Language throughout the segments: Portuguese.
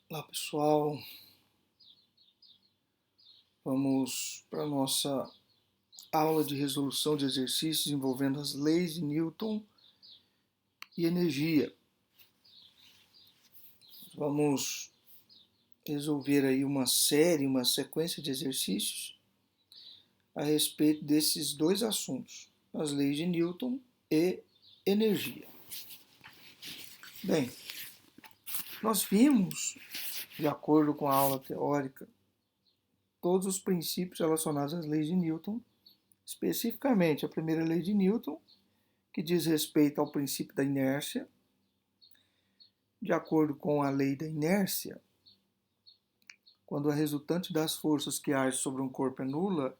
Olá pessoal, vamos para a nossa aula de resolução de exercícios envolvendo as leis de Newton e energia. Vamos resolver aí uma sequência de exercícios a respeito desses dois assuntos, as leis de Newton e energia. Bem, nós vimos, de acordo com a aula teórica, todos os princípios relacionados às leis de Newton, especificamente a primeira lei de Newton, que diz respeito ao princípio da inércia. De acordo com a lei da inércia, quando a resultante das forças que agem sobre um corpo é nula,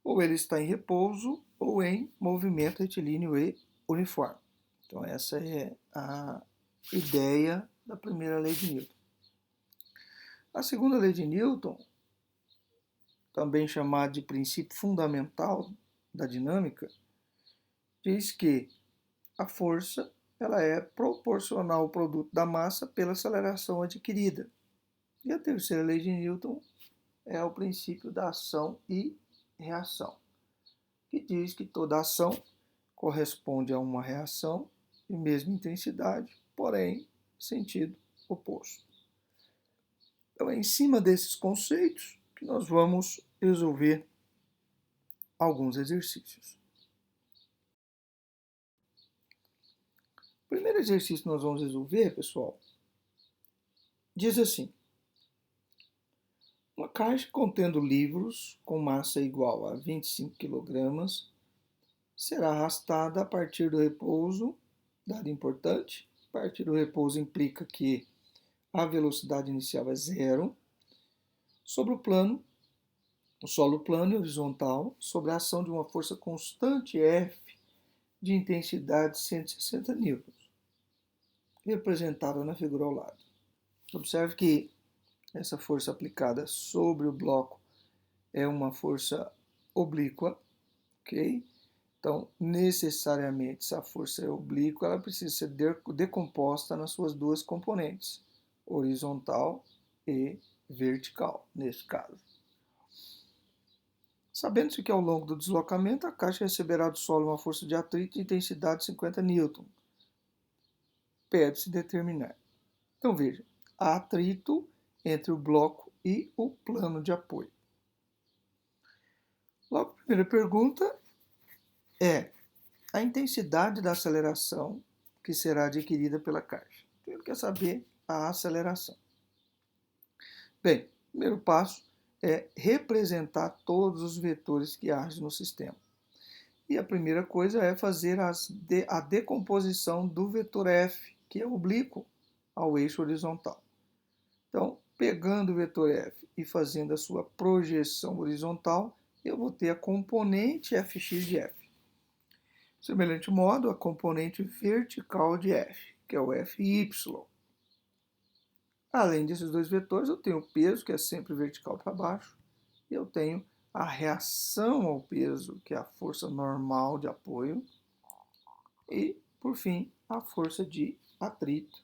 ou ele está em repouso ou em movimento retilíneo e uniforme. Então essa é a ideia da primeira lei de Newton. A segunda lei de Newton, também chamada de princípio fundamental da dinâmica, diz que a força ela é proporcional ao produto da massa pela aceleração adquirida. E a terceira lei de Newton é o princípio da ação e reação, que diz que toda ação corresponde a uma reação de mesma intensidade, porém sentido oposto. Então é em cima desses conceitos que nós vamos resolver alguns exercícios. O primeiro exercício que nós vamos resolver, pessoal, diz assim: uma caixa contendo livros com massa igual a 25 kg será arrastada a partir do repouso, dado importante. A partir do repouso implica que a velocidade inicial é zero, sobre o solo plano e horizontal, sob a ação de uma força constante F de intensidade 160 newtons, representada na figura ao lado. Observe que essa força aplicada sobre o bloco é uma força oblíqua, ok? Então, necessariamente, se a força é oblíqua, ela precisa ser decomposta nas suas duas componentes, horizontal e vertical, nesse caso. Sabendo-se que ao longo do deslocamento, a caixa receberá do solo uma força de atrito de intensidade 50 newton. Pede-se determinar. Então, veja, há atrito entre o bloco e o plano de apoio. Logo, a primeira pergunta é a intensidade da aceleração que será adquirida pela caixa. Então, ele quer saber a aceleração. Bem, o primeiro passo é representar todos os vetores que agem no sistema. E a primeira coisa é fazer a decomposição do vetor F, que é oblíquo ao eixo horizontal. Então, pegando o vetor F e fazendo a sua projeção horizontal, eu vou ter a componente fx de F. Semelhante modo, a componente vertical de F, que é o Fy. Além desses dois vetores, eu tenho o peso, que é sempre vertical para baixo, e eu tenho a reação ao peso, que é a força normal de apoio, e, por fim, a força de atrito,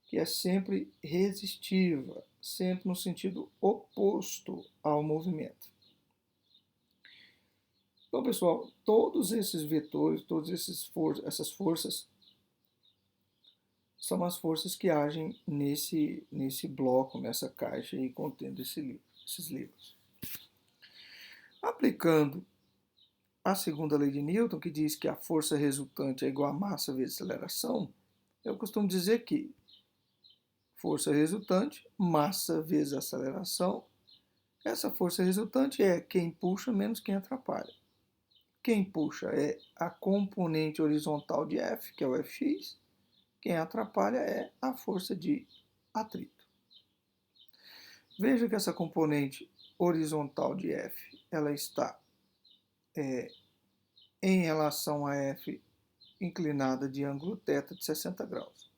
que é sempre resistiva, sempre no sentido oposto ao movimento. Então, pessoal, todos esses vetores, essas forças, são as forças que agem nesse bloco, nessa caixa aí contendo esses livros. Aplicando a segunda lei de Newton, que diz que a força resultante é igual a massa vezes aceleração, eu costumo dizer que força resultante, massa vezes aceleração. Essa força resultante é quem puxa menos quem atrapalha. Quem puxa é a componente horizontal de F, que é o Fx. Quem atrapalha é a força de atrito. Veja que essa componente horizontal de F, ela está em relação a F inclinada de ângulo θ de 60 graus.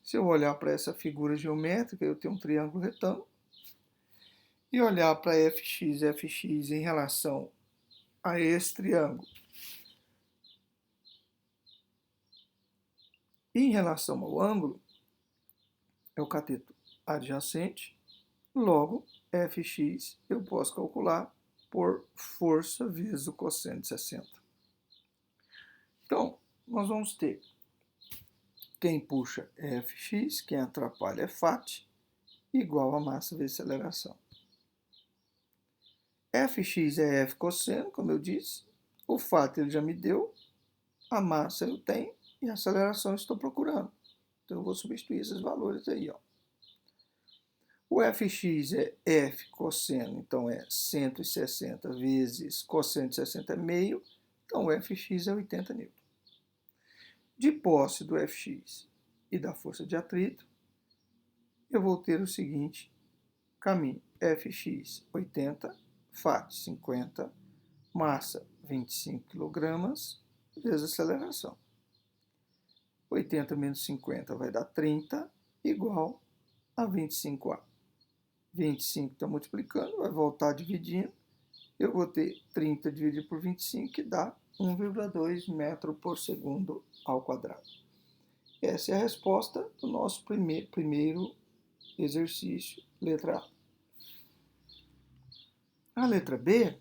Se eu olhar para essa figura geométrica, eu tenho um triângulo retângulo, e olhar para fx em relação a esse triângulo, e em relação ao ângulo, é o cateto adjacente, logo Fx eu posso calcular por força vezes o cosseno de 60. Então, nós vamos ter quem puxa é Fx, quem atrapalha é Fat, igual a massa vezes aceleração. Fx é F cosseno, como eu disse, o Fat ele já me deu, a massa eu tenho e a aceleração eu estou procurando. Então eu vou substituir esses valores aí, ó. O Fx é F cosseno, então é 160 vezes cosseno de 60 é meio, então o Fx é 80 N. De posse do Fx e da força de atrito, eu vou ter o seguinte caminho: Fx 80, Fat 50, massa 25 kg, vezes aceleração. 80 menos 50 vai dar 30, igual a 25A. 25 está multiplicando, vai voltar dividindo. Eu vou ter 30 dividido por 25, que dá 1,2 metro por segundo ao quadrado. Essa é a resposta do nosso primeiro exercício, letra A. A letra B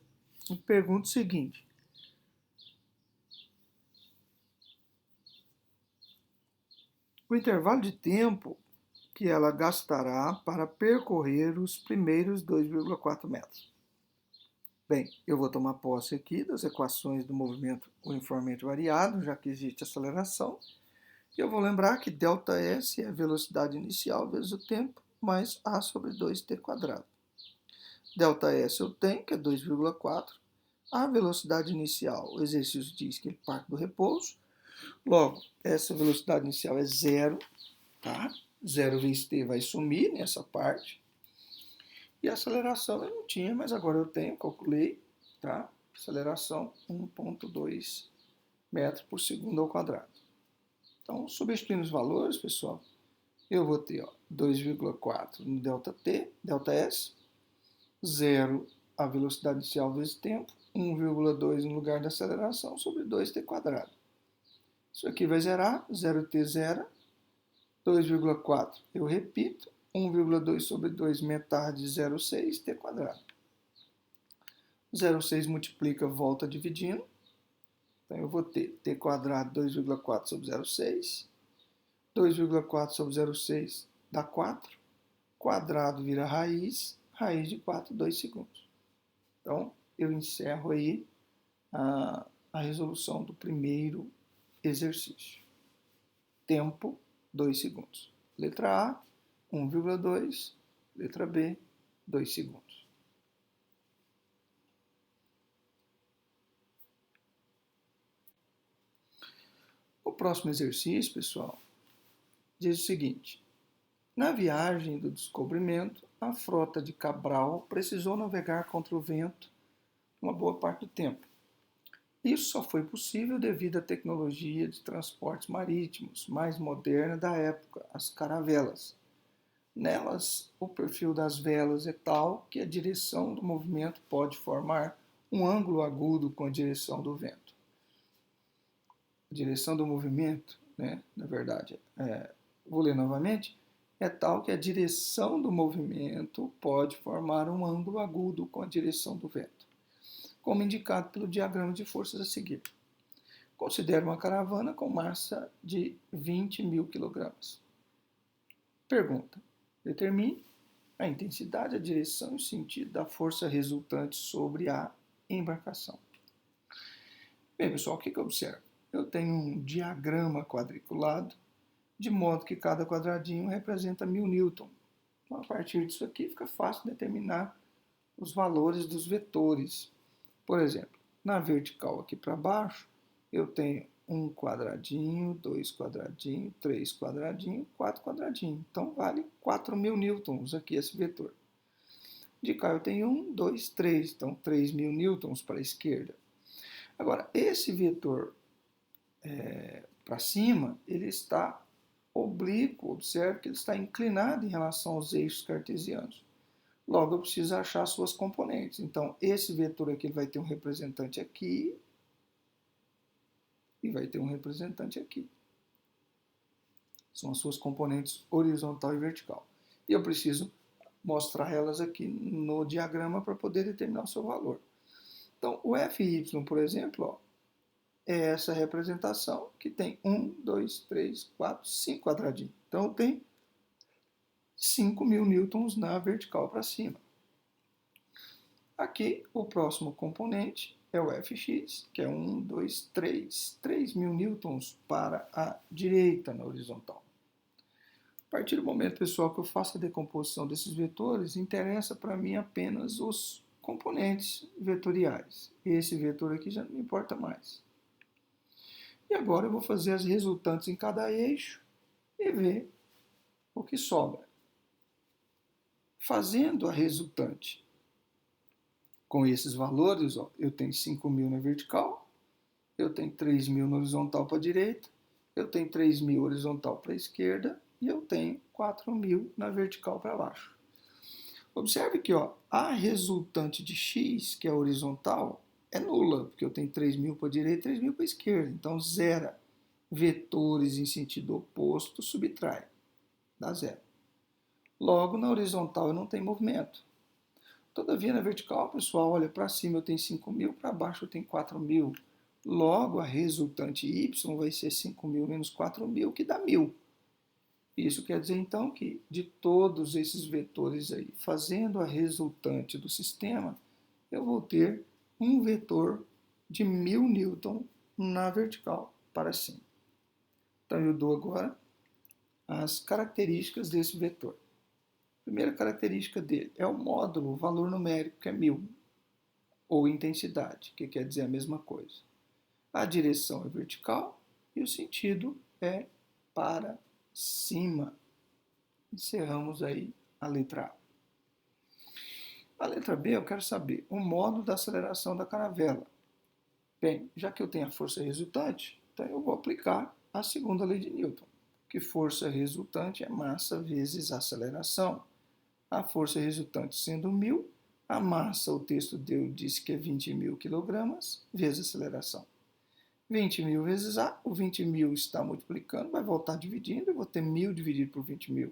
me pergunta o seguinte: o intervalo de tempo que ela gastará para percorrer os primeiros 2,4 metros. Bem, eu vou tomar posse aqui das equações do movimento uniformemente variado, já que existe aceleração. E eu vou lembrar que ΔS é a velocidade inicial vezes o tempo, mais A sobre 2t quadrado. ΔS eu tenho, que é 2,4. A velocidade inicial, o exercício diz que ele parte do repouso. Logo, essa velocidade inicial é zero, tá? 0 vezes t vai sumir nessa parte. E a aceleração eu não tinha, mas agora eu tenho, calculei, tá? Aceleração 1,2 metros por segundo ao quadrado. Então, substituindo os valores, pessoal, eu vou ter 2,4 no ΔT, ΔS, 0 a velocidade inicial vezes tempo, 1,2 no lugar da aceleração sobre 2t quadrado. Isso aqui vai zerar, 0t zera, 2,4 eu repito, 1,2 sobre 2 metade de 0,6 t quadrado. 0,6 multiplica, volta dividindo. Então eu vou ter t quadrado 2,4 sobre 0,6. 2,4 sobre 0,6 dá 4. Quadrado vira raiz. Raiz de 4, 2 segundos. Então eu encerro aí a resolução do primeiro exercício. Tempo, 2 segundos. Letra A, 1,2. Letra B, 2 segundos. O próximo exercício, pessoal, diz o seguinte: na viagem do descobrimento, a frota de Cabral precisou navegar contra o vento uma boa parte do tempo. Isso só foi possível devido à tecnologia de transportes marítimos mais moderna da época, as caravelas. Nelas, o perfil das velas é tal que a direção do movimento pode formar um ângulo agudo com a direção do vento. A direção do movimento, na verdade, vou ler novamente, é tal que a direção do movimento pode formar um ângulo agudo com a direção do vento, como indicado pelo diagrama de forças a seguir. Considere uma caravana com massa de 20.000 kg. Pergunta: determine a intensidade, a direção e o sentido da força resultante sobre a embarcação. Bem, pessoal, o que eu observo? Eu tenho um diagrama quadriculado, de modo que cada quadradinho representa 1.000 newton. Então, a partir disso aqui, fica fácil determinar os valores dos vetores. Por exemplo, na vertical aqui para baixo, eu tenho 1 quadradinho, 2 quadradinho, 3 quadradinho, 4 quadradinho. Então, vale 4.000 newtons aqui esse vetor. De cá eu tenho 1, 2, 3. Então, 3.000 newtons para a esquerda. Agora, esse vetor para cima, ele está oblíquo. Observe que ele está inclinado em relação aos eixos cartesianos. Logo, eu preciso achar suas componentes. Então, esse vetor aqui ele vai ter um representante aqui e vai ter um representante aqui. São as suas componentes horizontal e vertical. E eu preciso mostrar elas aqui no diagrama para poder determinar o seu valor. Então, o FY, por exemplo, ó, é essa representação que tem 1, 2, 3, 4, 5 quadradinhos. Então, tem 5.000 newtons na vertical para cima. Aqui, o próximo componente é o Fx, que é 1, 2, 3, 3.000 newtons para a direita na horizontal. A partir do momento, pessoal, que eu faço a decomposição desses vetores, interessa para mim apenas os componentes vetoriais. Esse vetor aqui já não me importa mais. E agora eu vou fazer as resultantes em cada eixo e ver o que sobra. Fazendo a resultante com esses valores, ó, eu tenho 5.000 na vertical, eu tenho 3.000 na horizontal para a direita, eu tenho 3.000 horizontal para a esquerda e eu tenho 4.000 na vertical para baixo. Observe que ó, a resultante de x, que é a horizontal, é nula, porque eu tenho 3.000 para a direita e 3.000 para a esquerda. Então, zera. Vetores em sentido oposto subtrai, dá zero. Logo, na horizontal eu não tenho movimento. Todavia, na vertical, pessoal, olha, para cima eu tenho 5.000, para baixo eu tenho 4.000. Logo, a resultante y vai ser 5.000 menos 4.000, que dá 1.000. Isso quer dizer, então, que de todos esses vetores aí, fazendo a resultante do sistema, eu vou ter um vetor de 1.000 newton na vertical para cima. Então, eu dou agora as características desse vetor. A primeira característica dele é o módulo, o valor numérico, que é 1.000, ou intensidade, que quer dizer a mesma coisa. A direção é vertical e o sentido é para cima. Encerramos aí a letra A. A letra B, eu quero saber o modo da aceleração da caravela. Bem, já que eu tenho a força resultante, então eu vou aplicar a segunda lei de Newton, que força resultante é massa vezes aceleração. A força resultante sendo 1.000, a massa, o texto disse que é 20.000 kg, vezes a aceleração. 20.000 vezes A, o 20.000 está multiplicando, vai voltar dividindo, eu vou ter 1.000 dividido por 20.000.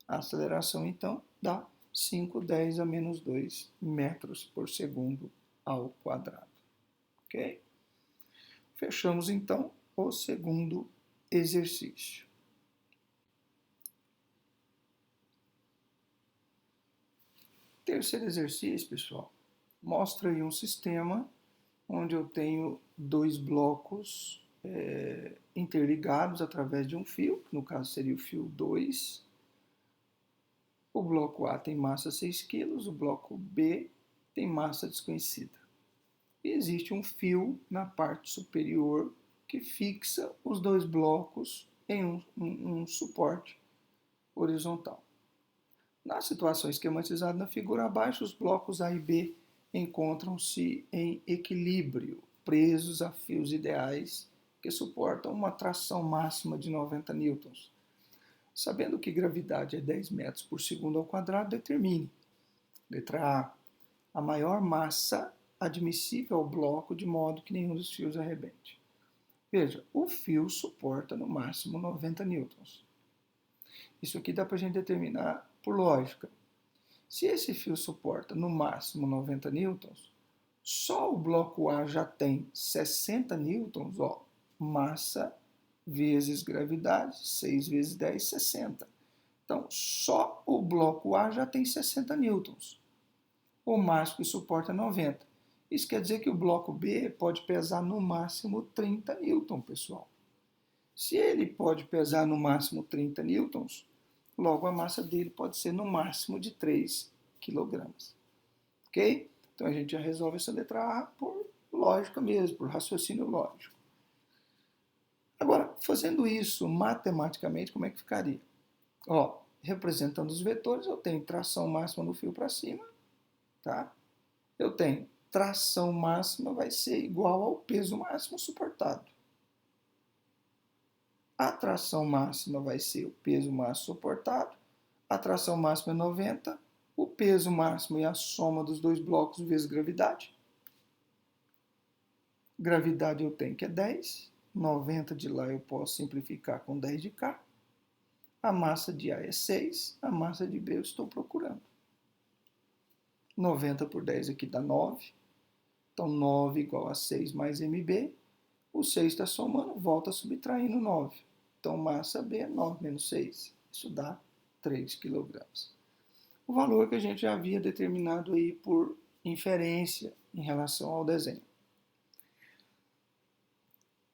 A aceleração, então, dá 5×10 a menos 2 metros por segundo ao quadrado. Ok? Fechamos, então, o segundo exercício. Terceiro exercício, pessoal, mostra aí um sistema onde eu tenho dois blocos interligados através de um fio, no caso seria o fio 2. O bloco A tem massa 6 kg, o bloco B tem massa desconhecida. E existe um fio na parte superior que fixa os dois blocos em um suporte horizontal. Na situação esquematizada na figura abaixo, os blocos A e B encontram-se em equilíbrio, presos a fios ideais que suportam uma tração máxima de 90 newtons. Sabendo que gravidade é 10 metros por segundo ao quadrado, determine. Letra A maior massa admissível ao bloco de modo que nenhum dos fios arrebente. Veja, o fio suporta no máximo 90 newtons. Isso aqui dá para a gente determinar por lógica. Se esse fio suporta no máximo 90 newtons, só o bloco A já tem 60 newtons, ó, massa vezes gravidade, 6 vezes 10, 60. Então, só o bloco A já tem 60 newtons. O máximo que suporta é 90. Isso quer dizer que o bloco B pode pesar no máximo 30 newtons, pessoal. Se ele pode pesar no máximo 30 newtons, logo a massa dele pode ser no máximo de 3 kg. Ok? Então a gente já resolve essa letra A por lógica mesmo, por raciocínio lógico. Agora, fazendo isso matematicamente, como é que ficaria? Ó, representando os vetores, eu tenho tração máxima no fio para cima, tá? Eu tenho tração máxima vai ser igual ao peso máximo suportado. A tração máxima vai ser o peso máximo suportado. A tração máxima é 90. O peso máximo é a soma dos dois blocos vezes gravidade. Gravidade eu tenho que é 10. 90 de lá eu posso simplificar com 10 de cá. A massa de A é 6, a massa de B eu estou procurando. 90 por 10 aqui dá 9. Então, 9 igual a 6 mais MB. O 6 está somando, volta subtraindo 9. Então, massa B é 9 menos 6. Isso dá 3 kg. O valor que a gente já havia determinado aí por inferência em relação ao desenho.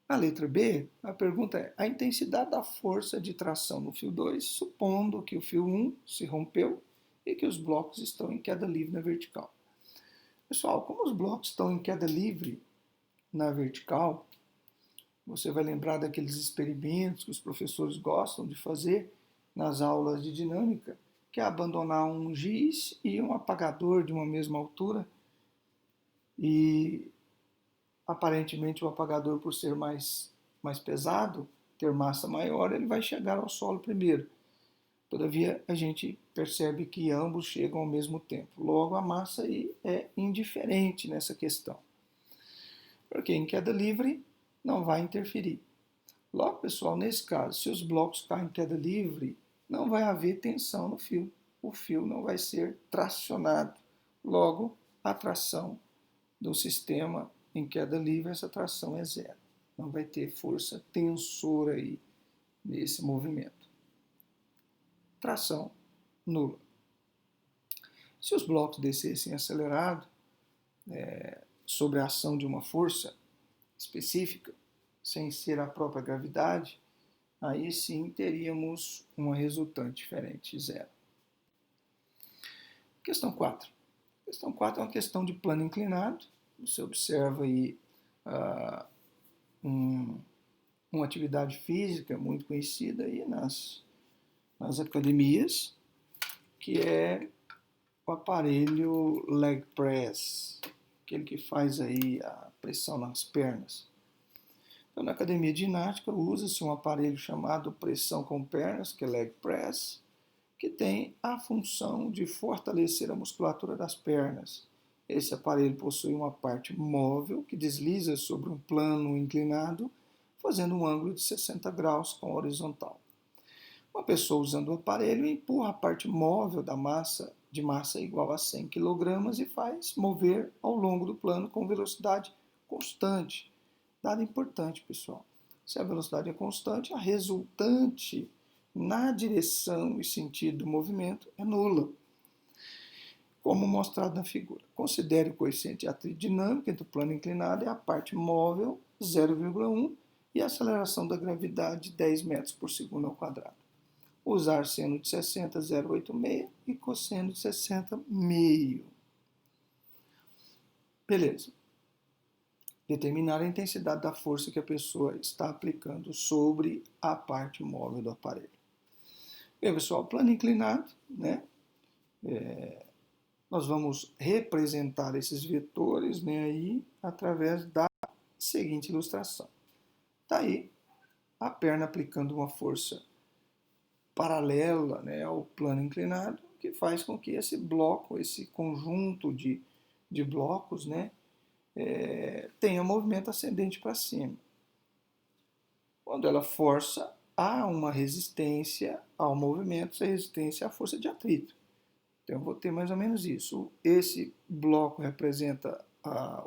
A letra B, a pergunta é: a intensidade da força de tração no fio 2, supondo que o fio 1 se rompeu e que os blocos estão em queda livre na vertical. Pessoal, como os blocos estão em queda livre na vertical, você vai lembrar daqueles experimentos que os professores gostam de fazer nas aulas de dinâmica, que é abandonar um giz e um apagador de uma mesma altura. E aparentemente o apagador, por ser mais pesado, ter massa maior, ele vai chegar ao solo primeiro. Todavia, a gente percebe que ambos chegam ao mesmo tempo. Logo, a massa aí é indiferente nessa questão. Porque em queda livre não vai interferir. Logo, pessoal, nesse caso, se os blocos caem em queda livre, não vai haver tensão no fio. O fio não vai ser tracionado. Logo, a tração do sistema em queda livre, essa tração é zero. Não vai ter força tensora aí nesse movimento. Tração nula. Se os blocos descessem acelerado, sobre a ação de uma força específica, sem ser a própria gravidade, aí sim teríamos uma resultante diferente, zero. Questão 4. Questão 4 é uma questão de plano inclinado. Você observa aí uma atividade física muito conhecida aí nas academias, que é o aparelho leg press, aquele que faz aí a pressão nas pernas. Então, na academia de ginástica, usa-se um aparelho chamado pressão com pernas, que é leg press, que tem a função de fortalecer a musculatura das pernas. Esse aparelho possui uma parte móvel que desliza sobre um plano inclinado, fazendo um ângulo de 60 graus com a horizontal. Uma pessoa usando o aparelho empurra a parte móvel de massa igual a 100 kg e faz mover ao longo do plano com velocidade constante. Dado importante, pessoal. Se a velocidade é constante, a resultante na direção e sentido do movimento é nula, como mostrado na figura. Considere o coeficiente de atrito dinâmico entre o plano inclinado e a parte móvel, 0,1, e a aceleração da gravidade, 10 metros por segundo ao quadrado. Usar seno de 60, 0,86 e cosseno de 60, meio. Beleza. Determinar a intensidade da força que a pessoa está aplicando sobre a parte móvel do aparelho. Bem, pessoal, plano inclinado, né? Nós vamos representar esses vetores, né, aí, através da seguinte ilustração. Está aí a perna aplicando uma força paralela, né, ao plano inclinado, que faz com que esse bloco, esse conjunto de blocos, né, tenha movimento ascendente para cima. Quando ela força, há uma resistência ao movimento, essa resistência é a força de atrito. Então, eu vou ter mais ou menos isso. Esse bloco representa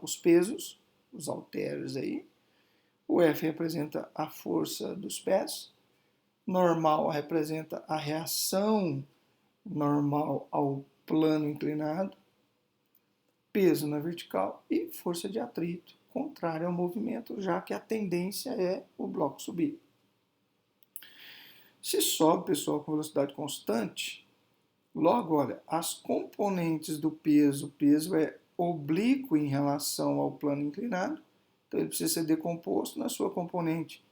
os pesos, os halteres aí. O F representa a força dos pés. Normal representa a reação normal ao plano inclinado. Peso na vertical e força de atrito, contrária ao movimento, já que a tendência é o bloco subir. Se sobe, pessoal, com velocidade constante, logo, olha, as componentes do peso, o peso é oblíquo em relação ao plano inclinado, então ele precisa ser decomposto na sua componente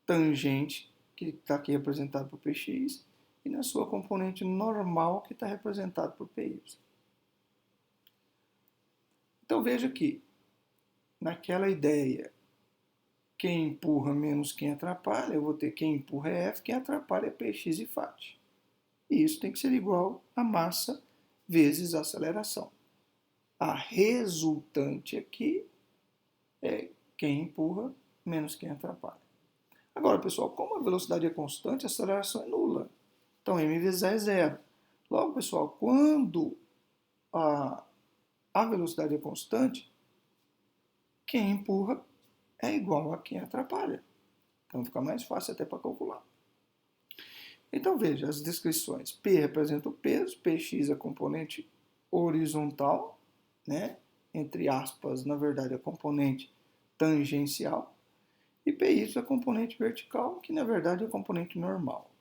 tangente, que está aqui representado por Px, e na sua componente normal, que está representado por Py. Então veja que, naquela ideia, quem empurra menos quem atrapalha, eu vou ter quem empurra é F, quem atrapalha é Px e Φ. E isso tem que ser igual a massa vezes a aceleração. A resultante aqui é quem empurra menos quem atrapalha. Agora, pessoal, como a velocidade é constante, a aceleração é nula. Então, m vezes a é zero. Logo, pessoal, quando a, a velocidade é constante, quem empurra é igual a quem atrapalha. Então, fica mais fácil até para calcular. Então, veja as descrições. P representa o peso, Px é componente horizontal, né? Entre aspas, na verdade, é componente tangencial. E Py é componente vertical, que na verdade é componente normal.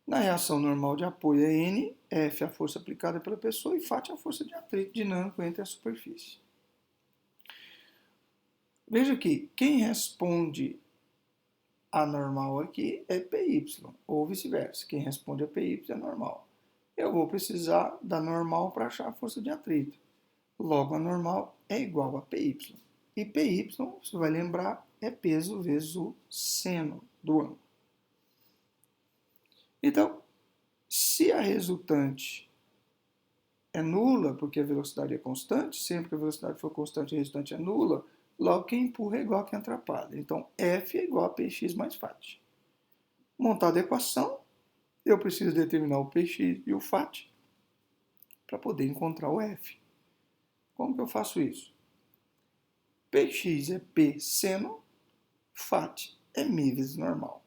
Na reação normal de apoio é N, F é a força aplicada pela pessoa e Φ é a força de atrito dinâmico entre a superfície. Veja que quem responde a normal aqui é PY, ou vice-versa. Quem responde a PY é normal. Eu vou precisar da normal para achar a força de atrito. Logo, a normal é igual a PY. E PY, você vai lembrar, é peso vezes o seno do ângulo. Então, se a resultante é nula, porque a velocidade é constante, sempre que a velocidade for constante, a resultante é nula, logo quem empurra é igual a quem atrapalha. Então, F é igual a Px mais Φ. Montada a equação, eu preciso determinar o Px e o Φ para poder encontrar o F. Como que eu faço isso? Px é P seno, Φ é μ vezes normal.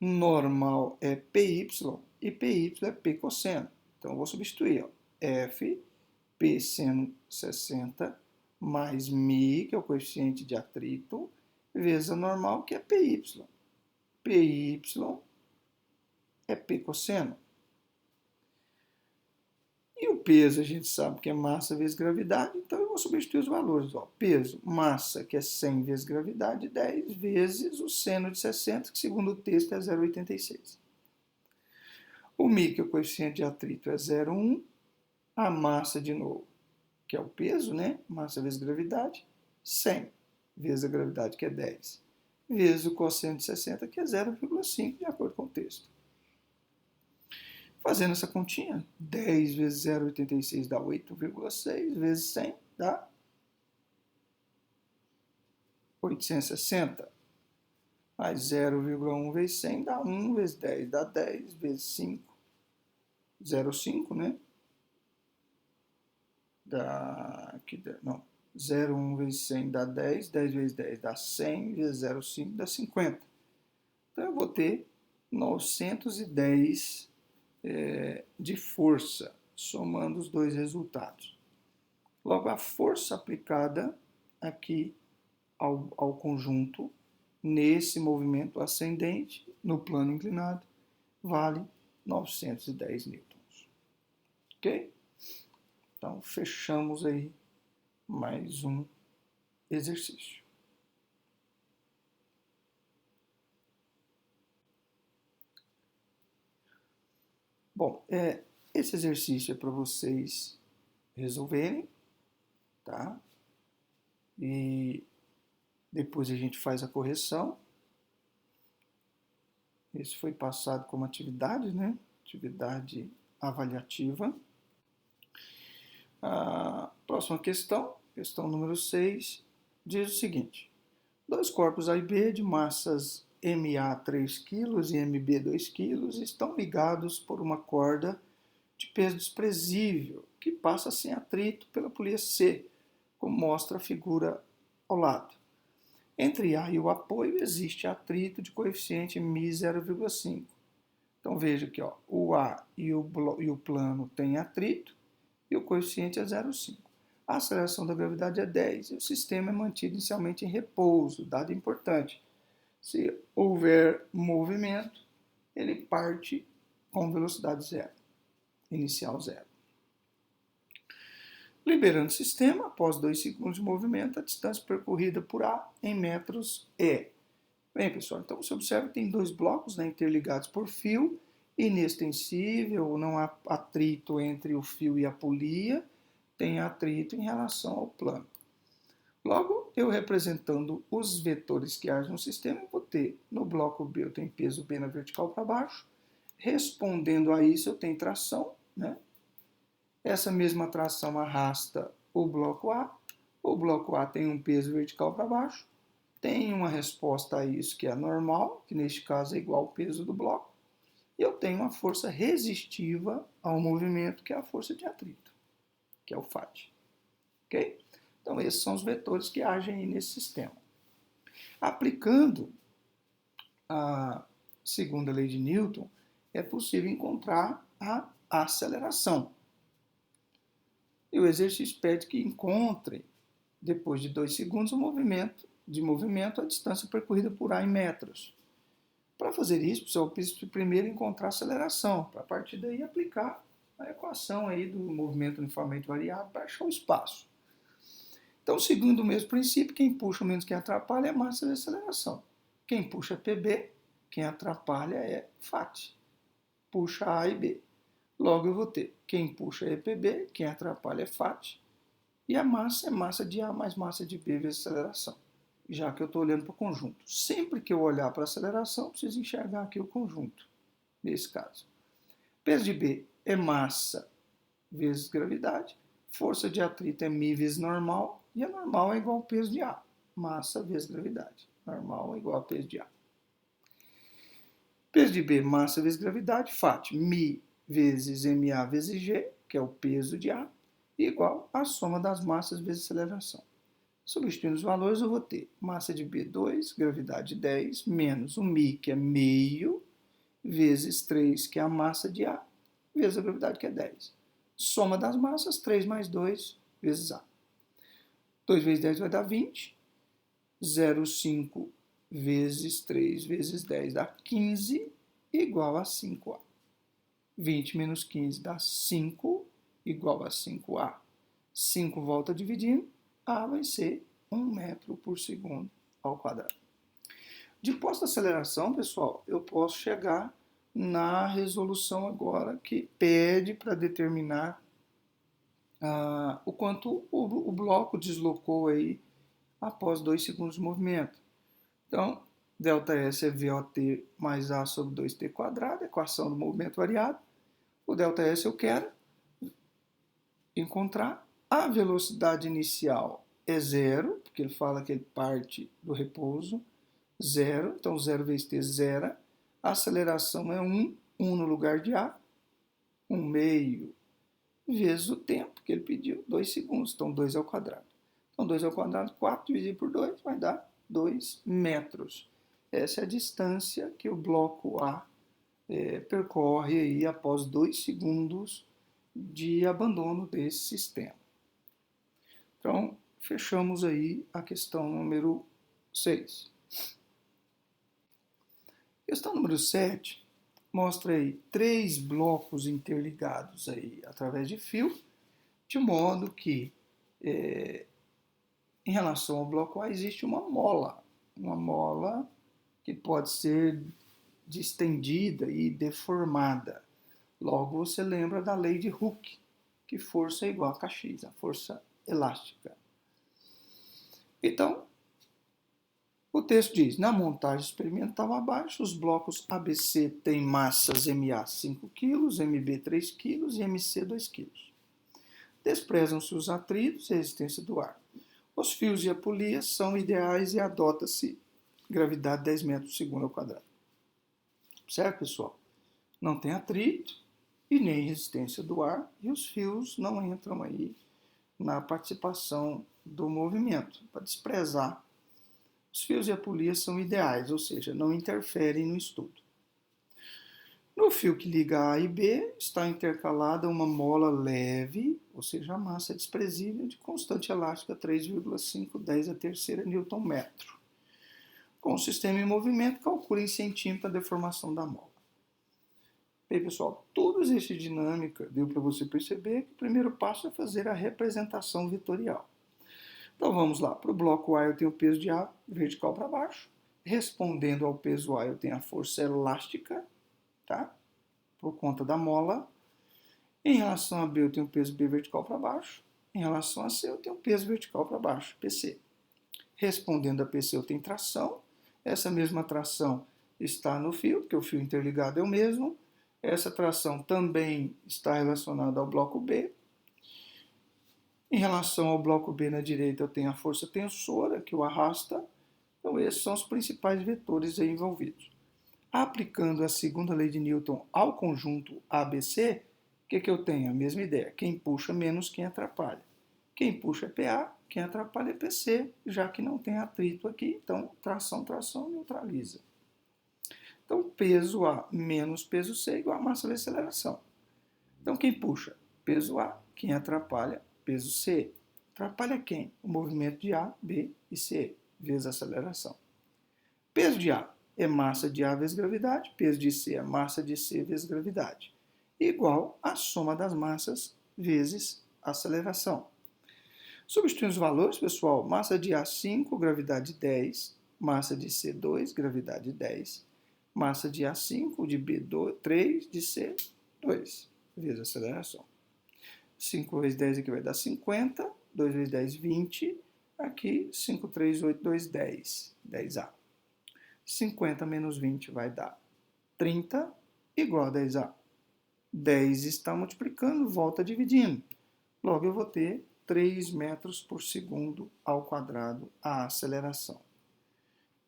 Normal é Py e Py é P cosseno. Então eu vou substituir. Ó. F, P seno 60, mais μ, que é o coeficiente de atrito, vezes a normal, que é Py. Py é P cosseno. E o peso a gente sabe que é massa vezes gravidade, então eu vou substituir os valores. Ó. Peso, massa, que é 100 vezes gravidade, 10 vezes o seno de 60, que segundo o texto é 0,86. O μ, que é o coeficiente de atrito, é 0,1. A massa, de novo, que é o peso, né? Massa vezes gravidade, 100 vezes a gravidade, que é 10, vezes o cosseno de 60, que é 0,5, de acordo com o texto. Fazendo essa continha, 10 vezes 0,86 dá 8,6, vezes 100 dá 860. Mais 0,1 vezes 100 dá 1 vezes 10 dá 10, vezes 5, 0,5, né? Não, 0,1 vezes 100 dá 10, 10 vezes 10 dá 100, vezes 0,5 dá 50. Então eu vou ter 910 de força, somando os dois resultados. Logo, a força aplicada aqui ao conjunto, nesse movimento ascendente, no plano inclinado, vale 910 newtons. Ok? Então, fechamos aí mais um exercício. Bom, esse exercício é para vocês resolverem, tá? E depois a gente faz a correção. Esse foi passado como atividade, né? Atividade avaliativa. A próxima questão, questão número 6, diz o seguinte: dois corpos A e B de massas MA 3 kg e MB 2 kg estão ligados por uma corda de peso desprezível que passa sem atrito pela polia C, como mostra a figura ao lado. Entre A e o apoio existe atrito de coeficiente μ 0,5. Então veja aqui, ó, o A e o plano têm atrito e o coeficiente é 0,5. A aceleração da gravidade é 10 e o sistema é mantido inicialmente em repouso, dado importante. Se houver movimento, ele parte com velocidade zero, inicial zero. Liberando o sistema, após 2 segundos de movimento, a distância percorrida por A em metros é. Bem, pessoal, então você observa que tem dois blocos, né, interligados por fio, inextensível, não há atrito entre o fio e a polia, tem atrito em relação ao plano. Logo, eu representando os vetores que agem no sistema, eu vou ter no bloco B, eu tenho peso B na vertical para baixo. Respondendo a isso, eu tenho tração, né? Essa mesma tração arrasta o bloco A tem um peso vertical para baixo, tem uma resposta a isso que é normal, que neste caso é igual ao peso do bloco, e eu tenho uma força resistiva ao movimento, que é a força de atrito, que é o FAT. Ok? Então, esses são os vetores que agem aí nesse sistema. Aplicando a segunda lei de Newton, é possível encontrar a aceleração. E o exercício pede que encontre, depois de 2 segundos, o movimento, a distância percorrida por A em metros. Para fazer isso, você precisa primeiro encontrar a aceleração, para a partir daí aplicar a equação aí do movimento uniformemente variável para achar o espaço. Então, segundo o mesmo princípio, quem puxa menos quem atrapalha é massa vezes aceleração. Quem puxa PB, quem atrapalha é FAT. Puxa A e B. Logo eu vou ter quem puxa é PB, quem atrapalha é FAT. E a massa é massa de A mais massa de B vezes aceleração. Já que eu estou olhando para o conjunto. Sempre que eu olhar para a aceleração, eu preciso enxergar aqui o conjunto, nesse caso. Peso de B é massa vezes gravidade. Força de atrito é μ vezes normal. E a normal é igual ao peso de A. Massa vezes gravidade. Normal é igual ao peso de A. Peso de B, massa vezes gravidade. FAT, μ vezes MA vezes G, que é o peso de A, igual à soma das massas vezes aceleração. Substituindo os valores, eu vou ter massa de B 2, gravidade 10, menos o μ, que é meio, vezes 3, que é a massa de A, vezes a gravidade, que é 10. Soma das massas, 3 mais 2, vezes A. 2 vezes 10 vai dar 20. 0,5 vezes 3 vezes 10 dá 15, igual a 5A. 20 menos 15 dá 5, igual a 5A. 5 volta dividindo, A vai ser 1 metro por segundo ao quadrado. Depois da aceleração, pessoal, eu posso chegar na resolução agora que pede para determinar o quanto o bloco deslocou aí após 2 segundos de movimento. Então, ΔS é VOT mais A sobre 2T quadrado, equação do movimento variado. O ΔS eu quero encontrar. A velocidade inicial é zero, porque ele fala que ele parte do repouso, zero. Então, 0 vezes T, zero. A aceleração é 1, 1 no lugar de A. 1 meio vezes o tempo que ele pediu, 2 segundos. Então, 2 ao quadrado. Então, 2 ao quadrado, 4 dividido por 2, vai dar 2 metros. Essa é a distância que o bloco A percorre aí após 2 segundos de abandono desse sistema. Então, fechamos aí a questão número 6. Questão número 7 mostra aí 3 blocos interligados aí através de fio, de modo que em relação ao bloco A existe uma mola que pode ser distendida e deformada. Logo, você lembra da lei de Hooke, que força é igual a Kx, a força elástica. Então, o texto diz, na montagem experimental abaixo, os blocos ABC têm massas MA 5 kg, MB 3 kg e MC 2 kg. Desprezam-se os atritos e a resistência do ar. Os fios e a polia são ideais e adota-se gravidade 10 metros por segundo ao quadrado. Certo, pessoal? Não tem atrito e nem resistência do ar, e os fios não entram aí na participação do movimento, para desprezar. Os fios e a polia são ideais, ou seja, não interferem no estudo. No fio que liga A e B, está intercalada uma mola leve, ou seja, a massa é desprezível, de constante elástica 3,510 a terceira Newton-metro. Com o sistema em movimento, calcule em centímetro a deformação da mola. Bem, pessoal, todo exercício de dinâmica deu para você perceber que o primeiro passo é fazer a representação vetorial. Então vamos lá, para o bloco A eu tenho o peso de A vertical para baixo, respondendo ao peso A eu tenho a força elástica, tá? Por conta da mola. Em relação a B eu tenho o peso B vertical para baixo, em relação a C eu tenho o peso vertical para baixo, PC. Respondendo a PC eu tenho tração, essa mesma tração está no fio, porque o fio interligado é o mesmo. Essa tração também está relacionada ao bloco B. Em relação ao bloco B na direita, eu tenho a força tensora, que o arrasta. Então, esses são os principais vetores aí envolvidos. Aplicando a segunda lei de Newton ao conjunto ABC, o que eu tenho? A mesma ideia. Quem puxa menos quem atrapalha. Quem puxa é PA, quem atrapalha é PC, já que não tem atrito aqui, então tração, tração, neutraliza. Então, peso A menos peso C é igual a massa vezes aceleração. Então, quem puxa? Peso A. Quem atrapalha? Peso C. Atrapalha quem? O movimento de A, B e C, vezes a aceleração. Peso de A é massa de A vezes gravidade, peso de C é massa de C vezes gravidade, igual a soma das massas vezes a aceleração. Substituindo os valores, pessoal, massa de A 5, gravidade 10, massa de C 2, gravidade 10, massa de A 5, de B 3, de C 2, vezes a aceleração. 5 vezes 10 aqui vai dar 50, 2 vezes 10, 20, aqui 5, 3, 8, 2, 10, 10A. 50 menos 20 vai dar 30, igual a 10A. 10 está multiplicando, volta dividindo. Logo, eu vou ter 3 metros por segundo ao quadrado a aceleração.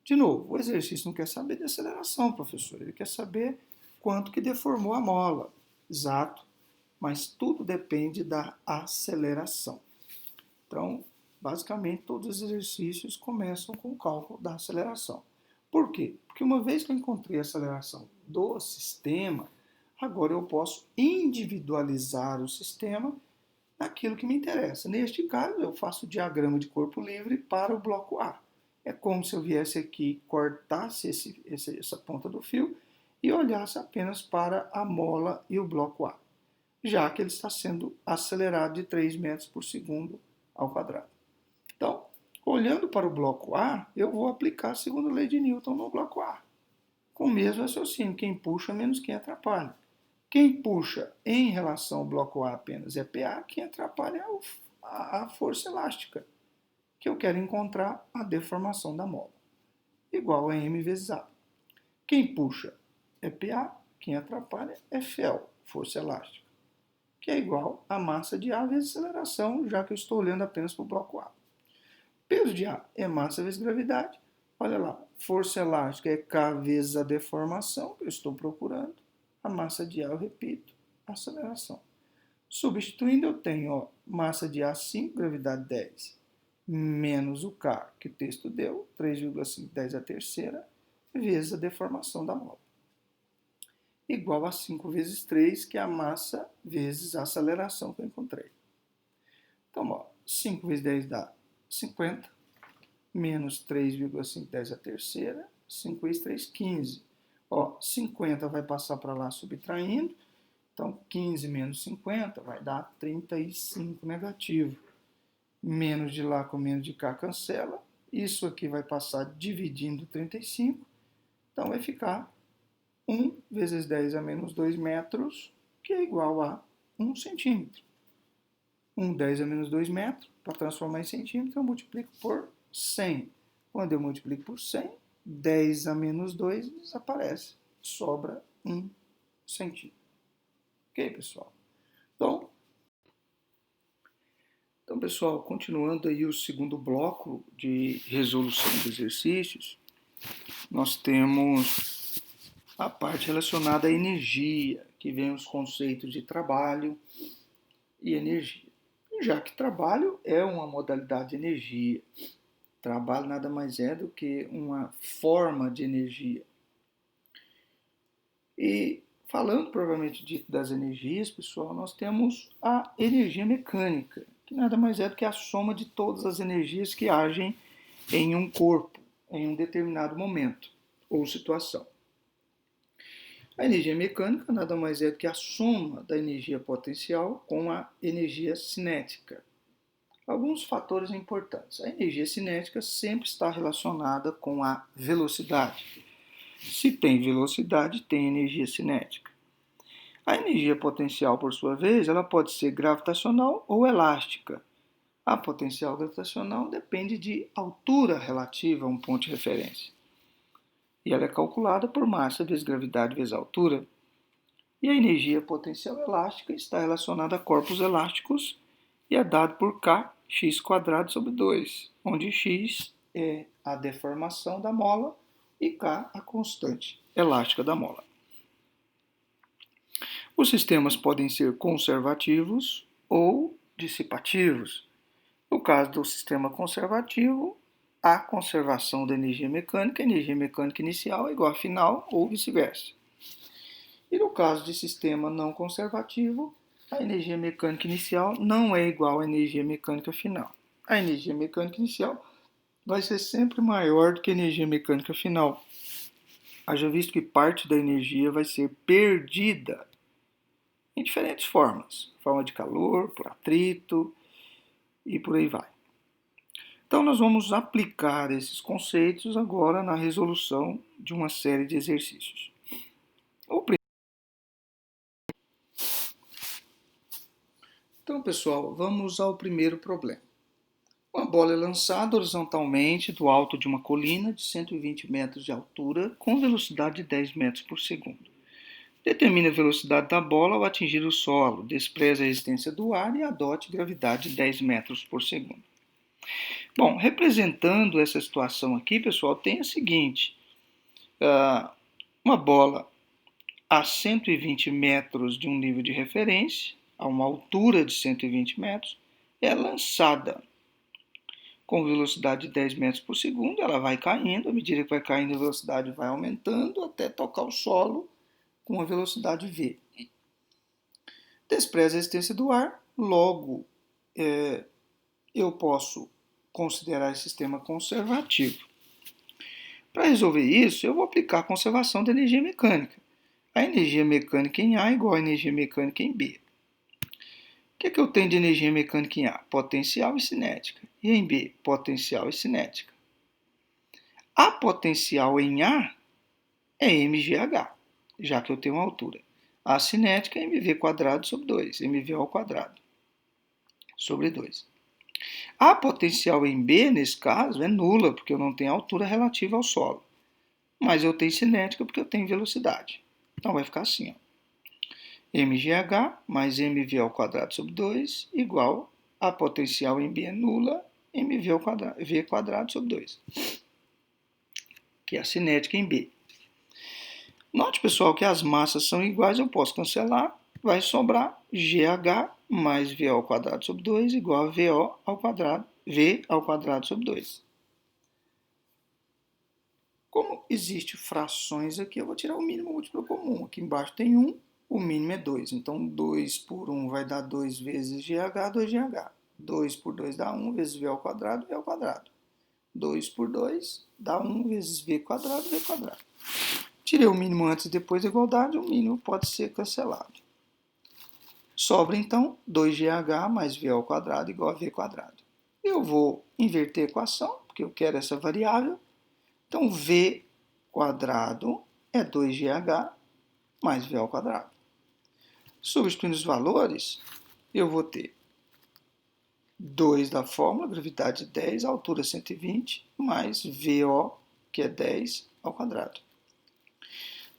De novo, o exercício não quer saber de aceleração, professor. Ele quer saber quanto que deformou a mola. Exato, mas tudo depende da aceleração. Então, basicamente, todos os exercícios começam com o cálculo da aceleração. Por quê? Porque uma vez que eu encontrei a aceleração do sistema, agora eu posso individualizar o sistema naquilo que me interessa. Neste caso, eu faço o diagrama de corpo livre para o bloco A. É como se eu viesse aqui, cortasse essa ponta do fio e olhasse apenas para a mola e o bloco A, já que ele está sendo acelerado de 3 metros por segundo ao quadrado. Então, olhando para o bloco A, eu vou aplicar a segunda lei de Newton no bloco A. Com o mesmo raciocínio, quem puxa menos quem atrapalha. Quem puxa em relação ao bloco A apenas é PA, quem atrapalha é a força elástica, que eu quero encontrar a deformação da mola, igual a M vezes A. Quem puxa é PA, quem atrapalha é FEL, força elástica, que é igual a massa de A vezes aceleração, já que eu estou olhando apenas para o bloco A. Peso de A é massa vezes gravidade. Olha lá, força elástica é K vezes a deformação que eu estou procurando. A massa de A, eu repito, aceleração. Substituindo, eu tenho massa de A 5, gravidade 10, menos o K, que o texto deu, 3,5, 10 a terceira, vezes a deformação da mola. Igual a 5 vezes 3, que é a massa vezes a aceleração que eu encontrei. Então, 5 vezes 10 dá 50, menos 3,5, 10 a terceira, 5 vezes 3, 15. 50 vai passar para lá subtraindo, então 15 menos 50 vai dar 35 negativo. Menos de lá com menos de cá cancela, isso aqui vai passar dividindo 35, então vai ficar 1 vezes 10 a menos 2 metros, que é igual a 1 centímetro. 10 a menos 2 metros, para transformar em centímetro, eu multiplico por 100. Quando eu multiplico por 100, 10 a menos 2 desaparece. Sobra 1 centímetro. Ok, pessoal? Então, pessoal, continuando aí o segundo bloco de resolução de exercícios, nós temos a parte relacionada à energia, que vem os conceitos de trabalho e energia. Já que trabalho é uma modalidade de energia, trabalho nada mais é do que uma forma de energia. E falando propriamente dito das energias, pessoal, nós temos a energia mecânica, que nada mais é do que a soma de todas as energias que agem em um corpo, em um determinado momento ou situação. A energia mecânica nada mais é do que a soma da energia potencial com a energia cinética. Alguns fatores importantes. A energia cinética sempre está relacionada com a velocidade. Se tem velocidade, tem energia cinética. A energia potencial, por sua vez, ela pode ser gravitacional ou elástica. A potencial gravitacional depende de altura relativa a um ponto de referência. E ela é calculada por massa vezes gravidade vezes altura. E a energia potencial elástica está relacionada a corpos elásticos e é dado por K, x² sobre 2, onde x é a deformação da mola e K a constante elástica da mola. Os sistemas podem ser conservativos ou dissipativos. No caso do sistema conservativo, a conservação da energia mecânica, a energia mecânica inicial é igual à final ou vice-versa. E no caso de sistema não conservativo, a energia mecânica inicial não é igual à energia mecânica final. A energia mecânica inicial vai ser sempre maior do que a energia mecânica final. Haja visto que parte da energia vai ser perdida em diferentes formas. Forma de calor, por atrito e por aí vai. Então nós vamos aplicar esses conceitos agora na resolução de uma série de exercícios. Então, pessoal, vamos ao primeiro problema. Uma bola é lançada horizontalmente do alto de uma colina de 120 metros de altura com velocidade de 10 metros por segundo. Determine a velocidade da bola ao atingir o solo, despreze a resistência do ar e adote gravidade de 10 metros por segundo. Bom, representando essa situação aqui, pessoal, tem a seguinte. Uma bola a 120 metros de um nível de referência, a uma altura de 120 metros, é lançada com velocidade de 10 metros por segundo, ela vai caindo, à medida que vai caindo a velocidade vai aumentando até tocar o solo com a velocidade v. Despreza a resistência do ar, logo eu posso considerar esse sistema conservativo. Para resolver isso, eu vou aplicar a conservação da energia mecânica. A energia mecânica em A é igual à energia mecânica em B. O que eu tenho de energia mecânica em A? Potencial e cinética. E em B? Potencial e cinética. A potencial em A é mgh, já que eu tenho uma altura. A cinética é mv² sobre 2, mv ao quadrado, sobre 2. A potencial em B, nesse caso, é nula, porque eu não tenho altura relativa ao solo. Mas eu tenho cinética porque eu tenho velocidade. Então vai ficar assim, ó. mgh mais mv ao quadrado sobre 2 igual a potencial em B é nula, mv ao quadrado, v² sobre 2, que é a cinética em B. Note, pessoal, que as massas são iguais, eu posso cancelar, vai sobrar GH mais VO ao quadrado sobre 2 igual a VO ao quadrado, V ao quadrado sobre 2. Como existe frações aqui, eu vou tirar o mínimo múltiplo comum. Aqui embaixo tem 1, o mínimo é 2. Então, 2 por 1 vai dar 2 vezes GH, 2GH. 2 por 2 dá 1 vezes V ao quadrado, V ao quadrado. 2 por 2 dá 1 vezes V quadrado, V quadrado. Tirei o mínimo antes e depois da igualdade, o mínimo pode ser cancelado. Sobra, então, 2GH mais V ao quadrado igual a V quadrado. Eu vou inverter a equação, porque eu quero essa variável. Então, V quadrado é 2GH mais V ao quadrado. Substituindo os valores, eu vou ter 2 da fórmula, gravidade 10, altura 120, mais VO, que é 10 ao quadrado.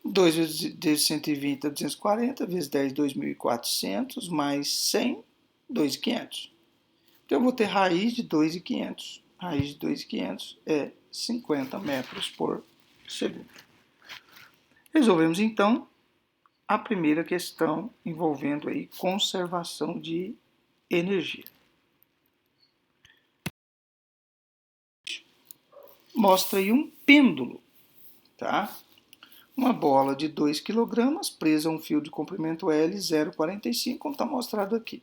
2 vezes 120 é 240, vezes 10, 2.400, mais 100, 2.500. Então, eu vou ter raiz de 2.500. Raiz de 2.500 é 50 metros por segundo. Resolvemos, então, a primeira questão envolvendo aí conservação de energia. Mostra aí um pêndulo, tá? Uma bola de 2 kg presa a um fio de comprimento L 0,45, como está mostrado aqui.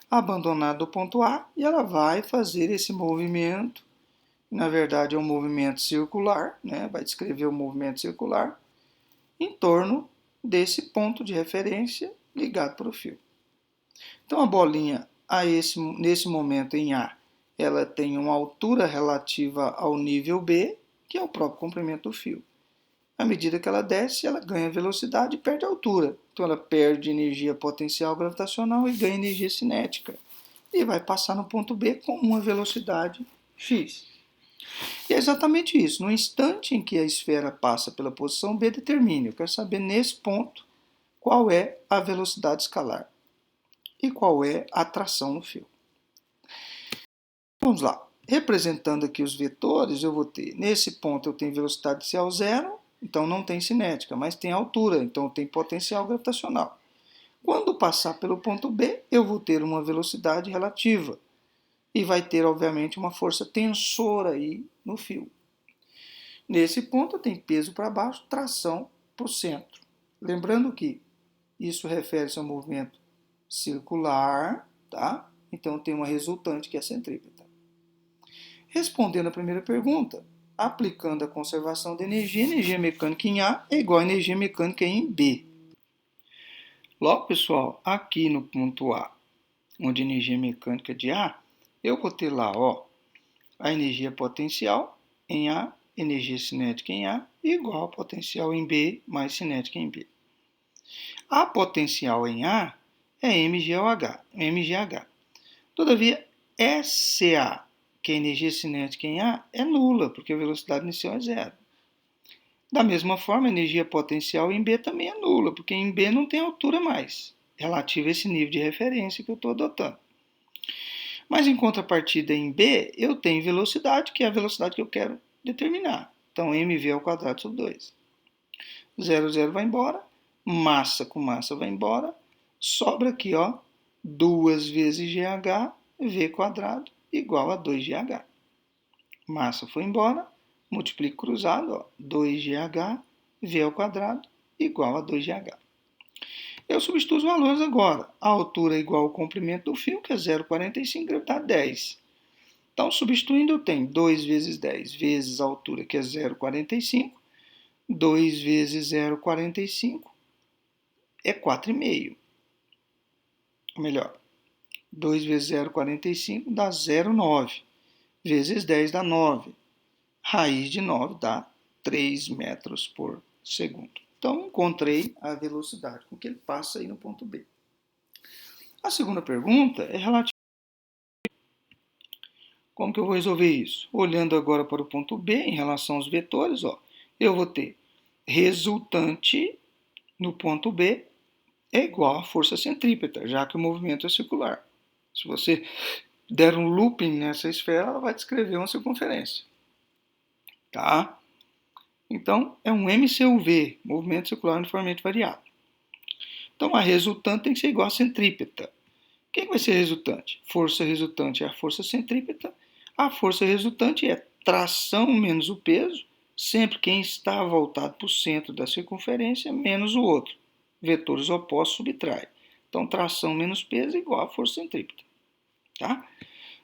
Abandonada do ponto A, e ela vai fazer esse movimento. Na verdade, é um movimento circular, né? Vai descrever o movimento circular em torno desse ponto de referência ligado para o fio. Então, a bolinha, nesse momento em A, ela tem uma altura relativa ao nível B, que é o próprio comprimento do fio. À medida que ela desce, ela ganha velocidade e perde altura. Então, ela perde energia potencial gravitacional e ganha energia cinética. E vai passar no ponto B com uma velocidade x. E é exatamente isso. No instante em que a esfera passa pela posição B, determine. Eu quero saber, nesse ponto, qual é a velocidade escalar e qual é a tração no fio. Vamos lá. representando aqui os vetores, eu vou ter, nesse ponto eu tenho velocidade inicial zero, então não tem cinética, mas tem altura, então tem potencial gravitacional. Quando passar pelo ponto B, eu vou ter uma velocidade relativa e vai ter, obviamente, uma força tensora aí no fio. Nesse ponto, eu tenho peso para baixo, tração para o centro. Lembrando que isso refere-se ao movimento circular, tá? Então, tem uma resultante que é a centrípeta. Respondendo a primeira pergunta, aplicando a conservação de energia mecânica em A é igual a energia mecânica em B. Logo, pessoal, aqui no ponto A, onde a energia mecânica é de A, eu vou ter lá, ó, a energia potencial em A, energia cinética em A, igual a potencial em B mais cinética em B. A potencial em A é mgh. Todavia, SA, que é a energia cinética em A, é nula, porque a velocidade inicial é zero. Da mesma forma, a energia potencial em B também é nula, porque em B não tem altura mais, relativa a esse nível de referência que eu estou adotando. Mas em contrapartida em B, eu tenho velocidade, que é a velocidade que eu quero determinar. Então, mv ao quadrado sobre 2. 0, 0 vai embora, massa com massa vai embora, sobra aqui, ó, 2 vezes GH, V quadrado, igual a 2GH. Massa foi embora, multiplico cruzado, ó, 2GH, V ao quadrado, igual a 2GH. Eu substituo os valores agora. A altura é igual ao comprimento do fio, que é 0,45, gravidade 10. Então, substituindo, eu tenho 2 vezes 10 vezes a altura, que é 0,45. 2 vezes 0,45 é 4,5. Ou melhor, 2 vezes 0,45 dá 0,9. Vezes 10 dá 9. Raiz de 9 dá 3 metros por segundo. Então, encontrei a velocidade com que ele passa aí no ponto B. A segunda pergunta é relativa. Como que eu vou resolver isso? Olhando agora para o ponto B, em relação aos vetores, ó, eu vou ter resultante no ponto B é igual à força centrípeta, já que o movimento é circular. Se você der um looping nessa esfera, ela vai descrever uma circunferência. Tá? Então, é um MCUV, movimento circular uniformemente variado. Então, a resultante tem que ser igual à centrípeta. O que vai ser a resultante? Força resultante é a força centrípeta. A força resultante é tração menos o peso, sempre quem está voltado para o centro da circunferência menos o outro. Vetores opostos subtraem. Então, tração menos peso é igual a força centrípeta. Tá?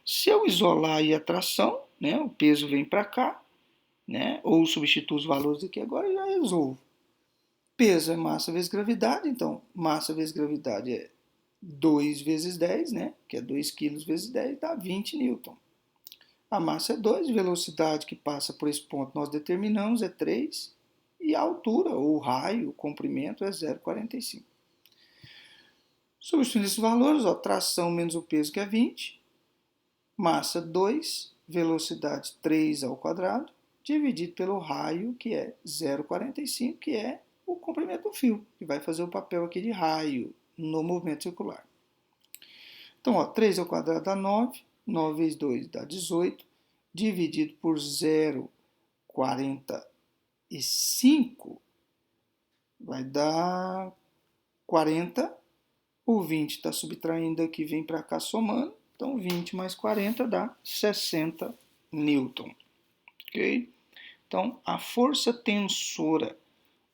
Se eu isolar aí a tração, né, o peso vem para cá, né, ou substituo os valores aqui agora e já resolvo. Peso é massa vezes gravidade, então massa vezes gravidade é 2 vezes 10, né, que é 2 kg vezes 10, dá 20 newton. A massa é 2, velocidade que passa por esse ponto nós determinamos é 3, e a altura, ou raio, o comprimento é 0,45. Substituindo esses valores, ó, tração menos o peso que é 20, massa 2, velocidade 3 ao quadrado, dividido pelo raio, que é 0,45, que é o comprimento do fio, que vai fazer o papel aqui de raio no movimento circular. Então, ó, 3 ao quadrado dá 9, 9 vezes 2 dá 18, dividido por 0,45 vai dar 40. O 20 está subtraindo aqui, vem para cá somando. Então, 20 mais 40 dá 60 newton. Ok? Então, a força tensora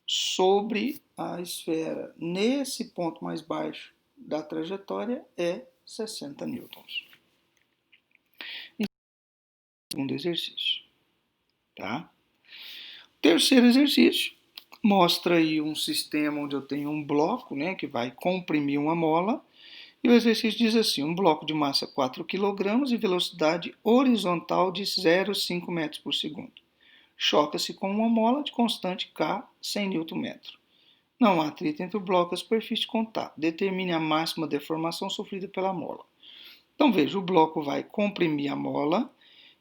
sobre a esfera nesse ponto mais baixo da trajetória é 60 newtons. Segundo exercício. Tá? Terceiro exercício mostra aí um sistema onde eu tenho um bloco, né, que vai comprimir uma mola. E o exercício diz assim, um bloco de massa 4 kg e velocidade horizontal de 0,5 metros por segundo. Choca-se com uma mola de constante K 100 Nm. Não há atrito entre o bloco e a superfície de contato. Determine a máxima deformação sofrida pela mola. Então veja, o bloco vai comprimir a mola,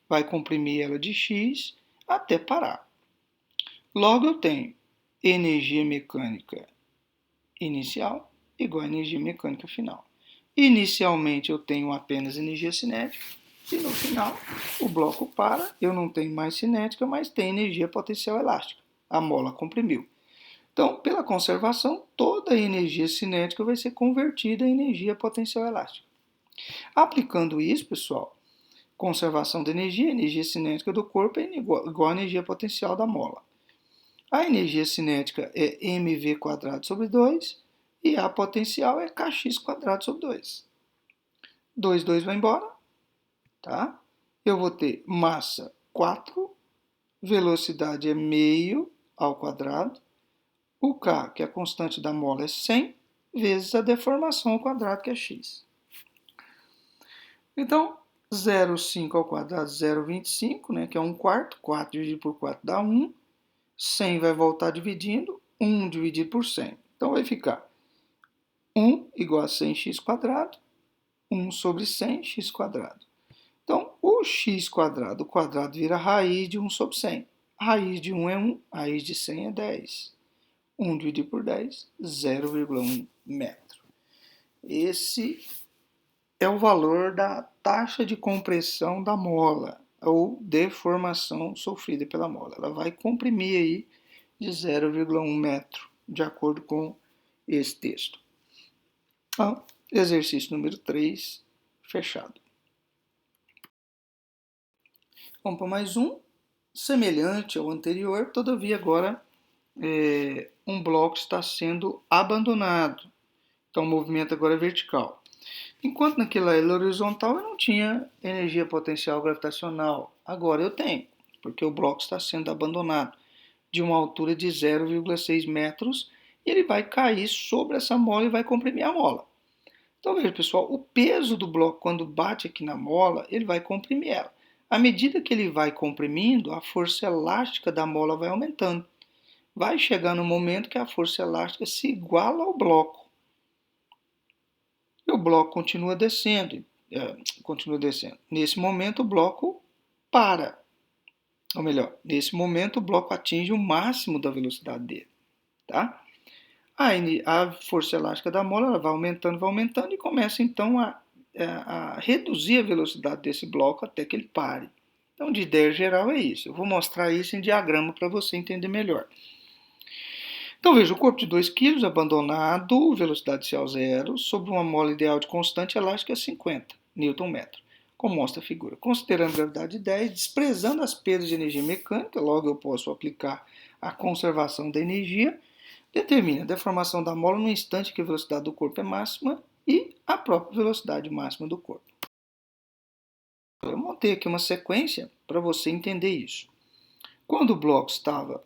vai comprimir ela de X até parar. Logo eu tenho energia mecânica inicial igual a energia mecânica final. Inicialmente eu tenho apenas energia cinética, e no final o bloco para, eu não tenho mais cinética, mas tem energia potencial elástica. A mola comprimiu. Então, pela conservação, toda a energia cinética vai ser convertida em energia potencial elástica. Aplicando isso, pessoal, conservação da energia, a energia cinética do corpo é igual à energia potencial da mola. A energia cinética é mv² sobre 2 e a potencial é kx² sobre 2. 2 vai embora, tá? Eu vou ter massa 4, velocidade é meio ao quadrado, o K, que é a constante da mola, é 100, vezes a deformação ao quadrado, que é x. Então, 0,5 ao quadrado, 0,25, né, que é 1/4, 4 dividido por 4 dá 1, 100 vai voltar dividindo, 1 dividido por 100. Então, vai ficar 1 igual a 100x², 1 sobre 100x². Então, o x², o quadrado vira raiz de 1 sobre 100. Raiz de 1 é 1, raiz de 100 é 10. 1 dividido por 10, 0,1 metro. Esse é o valor da taxa de compressão da mola, ou deformação sofrida pela mola. Ela vai comprimir aí de 0,1 metro, de acordo com esse texto. Então, exercício número 3, fechado. Vamos para mais um, semelhante ao anterior, todavia agora um bloco está sendo abandonado. Então o movimento agora é vertical. Enquanto naquela era horizontal eu não tinha energia potencial gravitacional, agora eu tenho, porque o bloco está sendo abandonado de uma altura de 0,6 metros e ele vai cair sobre essa mola e vai comprimir a mola. Então veja, pessoal, o peso do bloco quando bate aqui na mola, ele vai comprimir ela. À medida que ele vai comprimindo, a força elástica da mola vai aumentando. Vai chegar no momento que a força elástica se iguala ao bloco. E o bloco continua descendo. Nesse momento, o bloco para. Ou melhor, nesse momento, o bloco atinge o máximo da velocidade dele. Tá? A força elástica da mola ela vai aumentando e começa então a reduzir a velocidade desse bloco até que ele pare. Então, de ideia geral é isso. Eu vou mostrar isso em diagrama para você entender melhor. Então veja, o corpo de 2 kg abandonado, velocidade inicial 0, sobre uma mola ideal de constante elástica 50 Nm, como mostra a figura. Considerando gravidade 10, desprezando as perdas de energia mecânica, logo eu posso aplicar a conservação da energia, determina a deformação da mola no instante que a velocidade do corpo é máxima e a própria velocidade máxima do corpo. Eu montei aqui uma sequência para você entender isso. Quando o bloco estava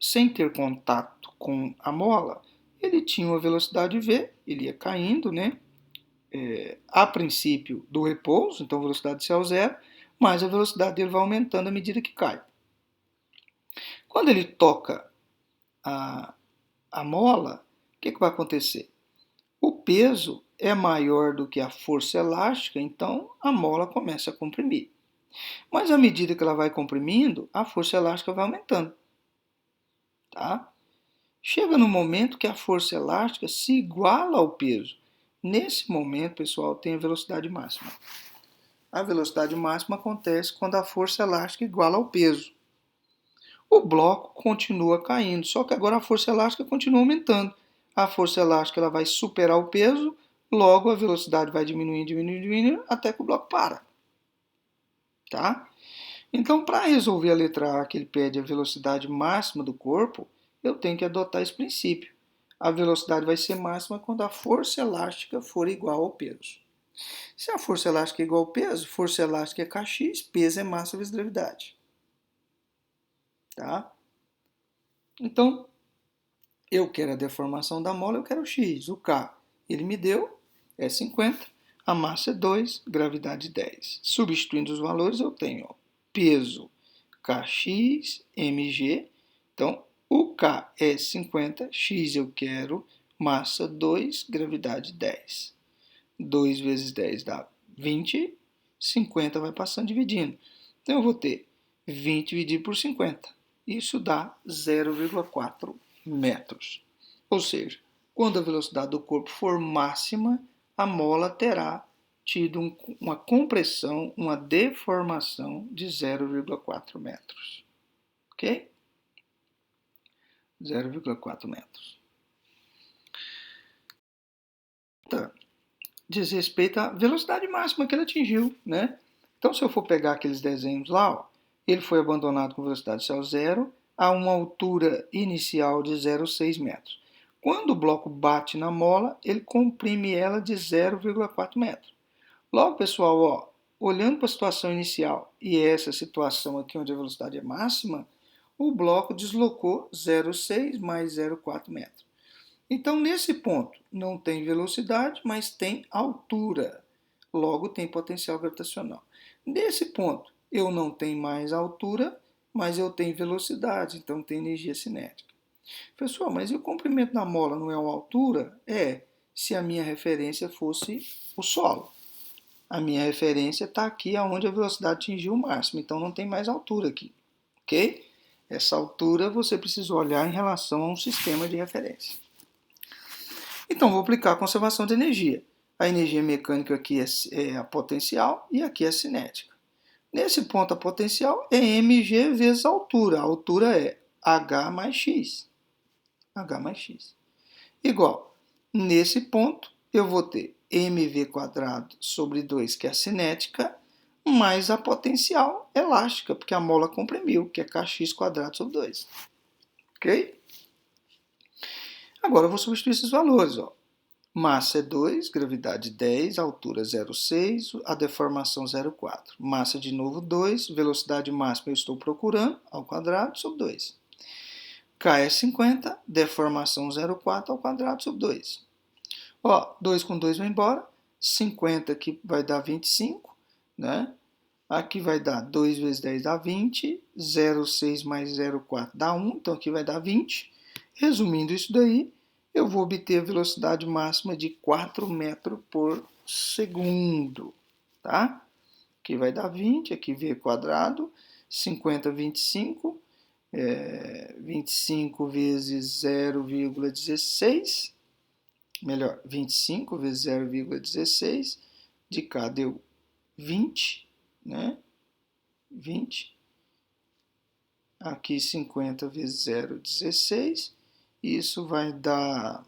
sem ter contato com a mola, ele tinha uma velocidade v, ele ia caindo, né? A princípio do repouso, então a velocidade inicial 0, mas a velocidade dele vai aumentando à medida que cai. Quando ele toca a mola, o que vai acontecer? O peso é maior do que a força elástica, então a mola começa a comprimir. Mas à medida que ela vai comprimindo, a força elástica vai aumentando. Tá? Chega no momento que a força elástica se iguala ao peso. Nesse momento, pessoal, tem a velocidade máxima. A velocidade máxima acontece quando a força elástica iguala ao peso. O bloco continua caindo, só que agora a força elástica continua aumentando. A força elástica ela vai superar o peso, logo a velocidade vai diminuindo, até que o bloco para. Tá? Então, para resolver a letra A, que ele pede a velocidade máxima do corpo, eu tenho que adotar esse princípio. A velocidade vai ser máxima quando a força elástica for igual ao peso. Se a força elástica é igual ao peso, força elástica é kx, peso é massa vezes gravidade. Tá? Então, eu quero a deformação da mola, eu quero o x. O K, ele me deu, é 50, a massa é 2, gravidade 10. Substituindo os valores, eu tenho peso kx mg. Então, o K é 50, x eu quero, massa 2, gravidade 10. 2 vezes 10 dá 20, 50 vai passando dividindo. Então, eu vou ter 20 dividido por 50. Isso dá 0,4 metros. Ou seja, quando a velocidade do corpo for máxima, a mola terá tido uma compressão, uma deformação de 0,4 metros. Ok? 0,4 metros. Diz respeito à velocidade máxima que ele atingiu, né? Então, se eu for pegar aqueles desenhos lá, ó, ele foi abandonado com velocidade céu zero a uma altura inicial de 0,6 metros. Quando o bloco bate na mola, ele comprime ela de 0,4 metros. Logo, pessoal, ó, olhando para a situação inicial e essa situação aqui onde a velocidade é máxima, o bloco deslocou 0,6 mais 0,4 metros. Então, nesse ponto, não tem velocidade, mas tem altura. Logo, tem potencial gravitacional. Nesse ponto, eu não tenho mais altura, mas eu tenho velocidade, então tem energia cinética. Pessoal, mas e o comprimento da mola não é uma altura? É, se a minha referência fosse o solo. A minha referência está aqui onde a velocidade atingiu o máximo, então não tem mais altura aqui, ok? Essa altura você precisa olhar em relação a um sistema de referência. Então, vou aplicar a conservação de energia. A energia mecânica aqui é a potencial e aqui é a cinética. Nesse ponto, a potencial é mg vezes a altura. A altura é h mais x. H mais x. Igual, nesse ponto, eu vou ter mv quadrado sobre 2, que é a cinética, mais a potencial elástica, porque a mola comprimiu, que é kx quadrado sobre 2. Ok? Agora eu vou substituir esses valores. Ó. Massa é 2, gravidade 10, altura 0,6, a deformação 0,4. Massa de novo 2, velocidade máxima eu estou procurando, ao quadrado sobre 2. K é 50, deformação 0,4 ao quadrado sobre 2. Ó, 2 com 2 vai embora, 50 aqui vai dar 25, né? Aqui vai dar 2 vezes 10 dá 20, 0,6 mais 0,4 dá 1, então aqui vai dar 20. Resumindo isso daí, eu vou obter a velocidade máxima de 4 metros por segundo, tá? Aqui vai dar 20, aqui v quadrado, 50, 25, 25 vezes 0,16, melhor, 25 vezes 0,16, de cá deu 20, né? 20. Aqui 50 vezes 0,16. Isso vai dar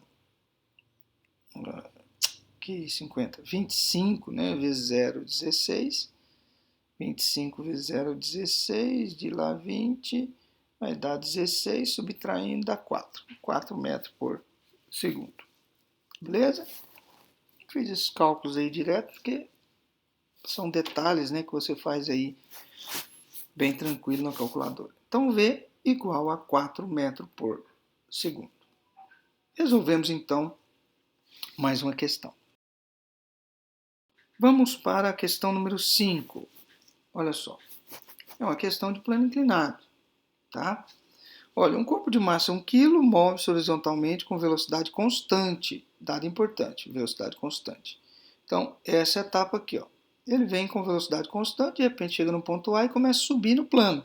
aqui 50, 25, né, vezes 0,16. 25 vezes 0,16, de lá 20, vai dar 16, subtraindo dá 4 metros por segundo. Beleza? Fiz esses cálculos aí direto, porque são detalhes, né, que você faz aí bem tranquilo na calculadora. Então, V igual a 4 metros por segundo. Resolvemos, então, mais uma questão. Vamos para a questão número 5. Olha só. É uma questão de plano inclinado. Tá? Olha, um corpo de massa 1 kg move-se horizontalmente com velocidade constante. Dado importante, velocidade constante. Então, essa etapa aqui, ó. Ele vem com velocidade constante, de repente chega no ponto A e começa a subir no plano.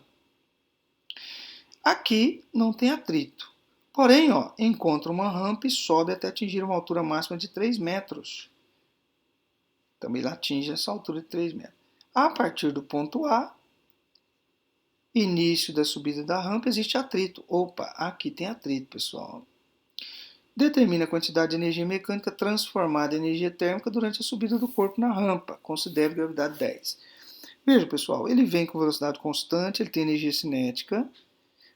Aqui não tem atrito. Porém, ó, encontra uma rampa e sobe até atingir uma altura máxima de 3 metros. Então, ele atinge essa altura de 3 metros. A partir do ponto A, início da subida da rampa, existe atrito. Opa, aqui tem atrito, pessoal. Determina a quantidade de energia mecânica transformada em energia térmica durante a subida do corpo na rampa. Considere gravidade 10. Veja, pessoal, ele vem com velocidade constante, ele tem energia cinética.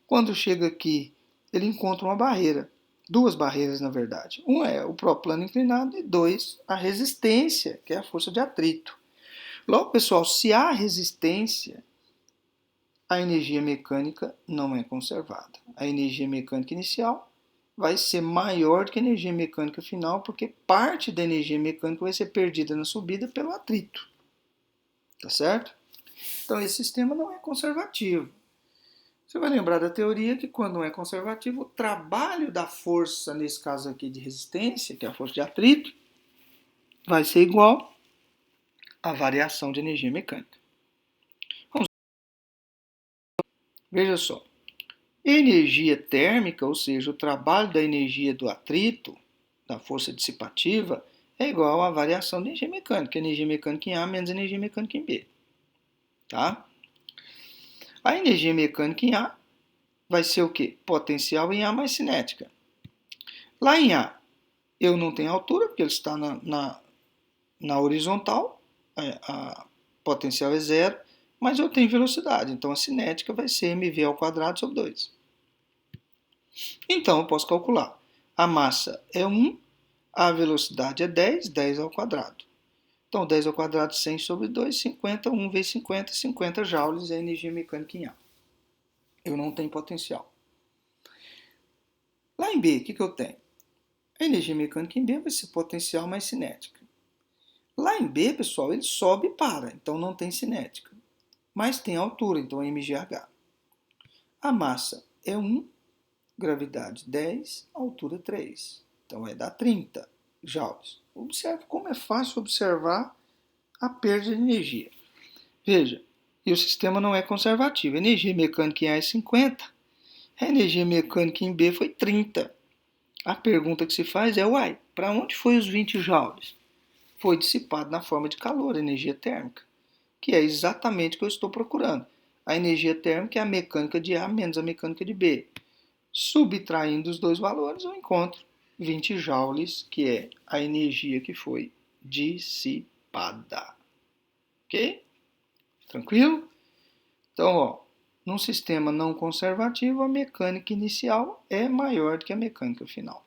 Quando chega aqui, ele encontra uma barreira. Duas barreiras, na verdade. Um é o próprio plano inclinado e dois, a resistência, que é a força de atrito. Logo, pessoal, se há resistência, a energia mecânica não é conservada. A energia mecânica inicial vai ser maior do que a energia mecânica final, porque parte da energia mecânica vai ser perdida na subida pelo atrito. Tá certo? Então, esse sistema não é conservativo. Você vai lembrar da teoria que quando não é conservativo, o trabalho da força, nesse caso aqui de resistência, que é a força de atrito, vai ser igual à variação de energia mecânica. Veja só, energia térmica, ou seja, o trabalho da energia do atrito, da força dissipativa, é igual à variação de energia mecânica. Energia mecânica em A menos energia mecânica em B. Tá? A energia mecânica em A vai ser o quê? Potencial em A mais cinética. Lá em A, eu não tenho altura, porque ele está na horizontal, a potencial é zero, mas eu tenho velocidade, então a cinética vai ser mv ao quadrado sobre 2. Então eu posso calcular. A massa é 1, a velocidade é 10, 10 ao quadrado. Então 10 ao quadrado, 100 sobre 2, 50, 1 vezes 50, 50 joules é a energia mecânica em A. Eu não tenho potencial. Lá em B, o que eu tenho? A energia mecânica em B vai ser potencial mais cinética. Lá em B, pessoal, ele sobe e para, então não tem cinética. Mas tem altura, então é mgh. A massa é 1, gravidade 10, altura 3. Então vai dar 30 joules. Observe como é fácil observar a perda de energia. Veja, e o sistema não é conservativo. A energia mecânica em A é 50, a energia mecânica em B foi 30. A pergunta que se faz é, uai, para onde foi os 20 joules? Foi dissipado na forma de calor, energia térmica, que é exatamente o que eu estou procurando. A energia térmica é a mecânica de A menos a mecânica de B. Subtraindo os dois valores, eu encontro 20 joules, que é a energia que foi dissipada. Ok? Tranquilo? Então, ó, num sistema não conservativo, a mecânica inicial é maior do que a mecânica final.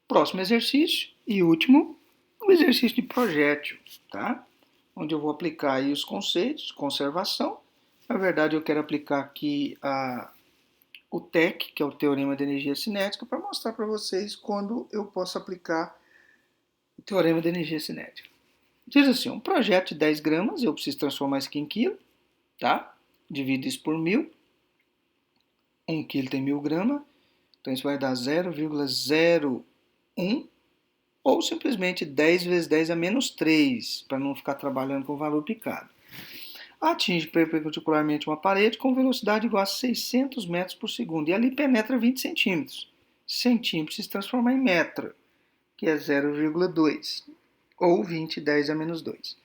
Próximo exercício e último, o exercício de projétil, tá? Onde eu vou aplicar aí os conceitos, conservação. Na verdade, eu quero aplicar aqui o TEC, que é o Teorema de Energia Cinética, para mostrar para vocês quando eu posso aplicar o Teorema de Energia Cinética. Diz assim, um projeto de 10 gramas, eu preciso transformar isso aqui em quilo, tá? Divido isso por 1000. 1 quilo tem 1000 gramas, então isso vai dar 0,01 ou simplesmente 10 vezes 10 a menos 3, para não ficar trabalhando com o valor picado. Atinge perpendicularmente uma parede com velocidade igual a 600 metros por segundo e ali penetra 20 centímetros. Centímetro se transforma em metro, que é 0,2 ou 20 10 a menos 2.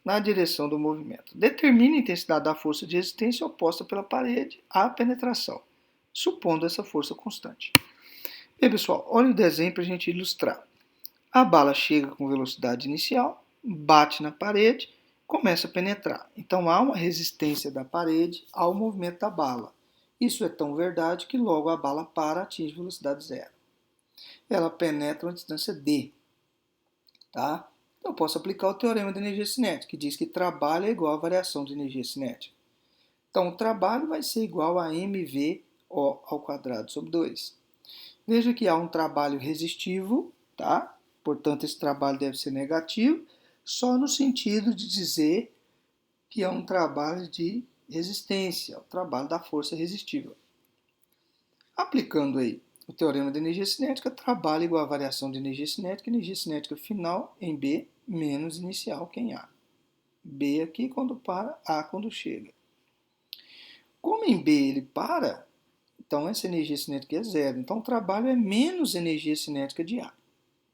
Na direção do movimento. Determine a intensidade da força de resistência oposta pela parede à penetração, supondo essa força constante. Bem, pessoal, olha o desenho para a gente ilustrar. A bala chega com velocidade inicial, bate na parede, começa a penetrar. Então há uma resistência da parede ao movimento da bala. Isso é tão verdade que logo a bala para e atinge velocidade zero. Ela penetra uma distância d. Tá? Eu posso aplicar o teorema da energia cinética, que diz que trabalho é igual a variação de energia cinética. Então o trabalho vai ser igual a mv ao quadrado sobre 2. Veja que há um trabalho resistivo, tá? Portanto, esse trabalho deve ser negativo, só no sentido de dizer que é um trabalho de resistência, o trabalho da força resistível. Aplicando aí o teorema da energia cinética, trabalho igual a variação de energia cinética final em B menos inicial que em A. B aqui quando para, A quando chega. Como em B ele para, então essa energia cinética é zero. Então o trabalho é menos energia cinética de A,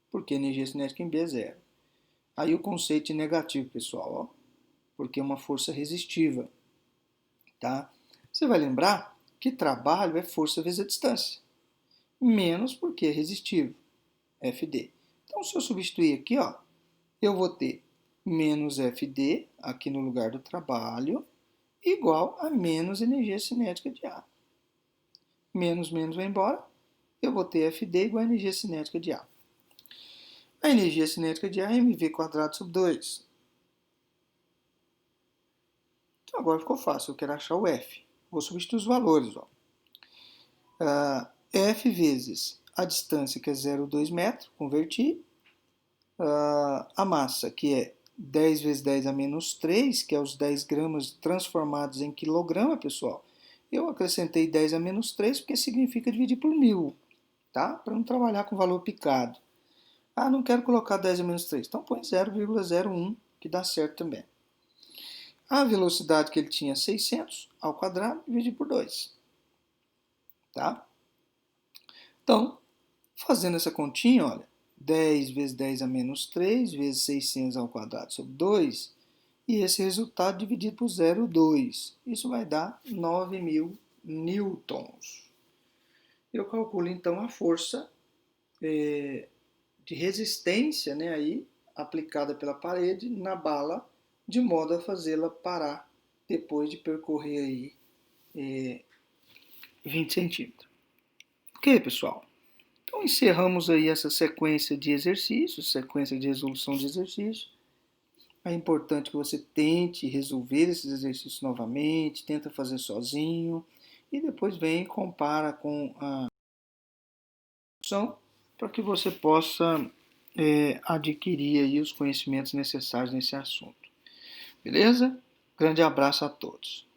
porque a energia cinética em B é zero. Aí o conceito de negativo, pessoal, ó, porque é uma força resistiva. Tá? Você vai lembrar que trabalho é força vezes a distância. Menos porque é resistivo, FD. Então, se eu substituir aqui, ó, eu vou ter menos FD, aqui no lugar do trabalho, igual a menos energia cinética de A. Menos, menos vai embora, eu vou ter FD igual a energia cinética de A. A energia cinética de A é mv quadrado sobre 2. Então, agora ficou fácil, eu quero achar o F. Vou substituir os valores, ó. F vezes a distância, que é 0,2 metros, converti. A massa, que é 10 vezes 10 a menos 3, que é os 10 gramas transformados em quilograma, pessoal. Eu acrescentei 10 a menos 3, porque significa dividir por 1000, tá? Para não trabalhar com valor picado. Ah, não quero colocar 10 a menos 3, então põe 0,01, que dá certo também. A velocidade que ele tinha, 600 ao quadrado, divide por 2. Tá? Então, Fazendo essa continha, olha, 10 vezes 10 a menos 3, vezes 600 ao quadrado sobre 2, e esse resultado dividido por 0,2. Isso vai dar 9.000 newtons. Eu calculo então a força de resistência, né, aí, aplicada pela parede na bala, de modo a fazê-la parar depois de percorrer aí 20 centímetros. Ok, pessoal? Então encerramos aí essa sequência de exercícios, sequência de resolução de exercícios. É importante que você tente resolver esses exercícios novamente, tenta fazer sozinho e depois vem e compara com a opção para que você possa adquirir aí os conhecimentos necessários nesse assunto. Beleza? Grande abraço a todos.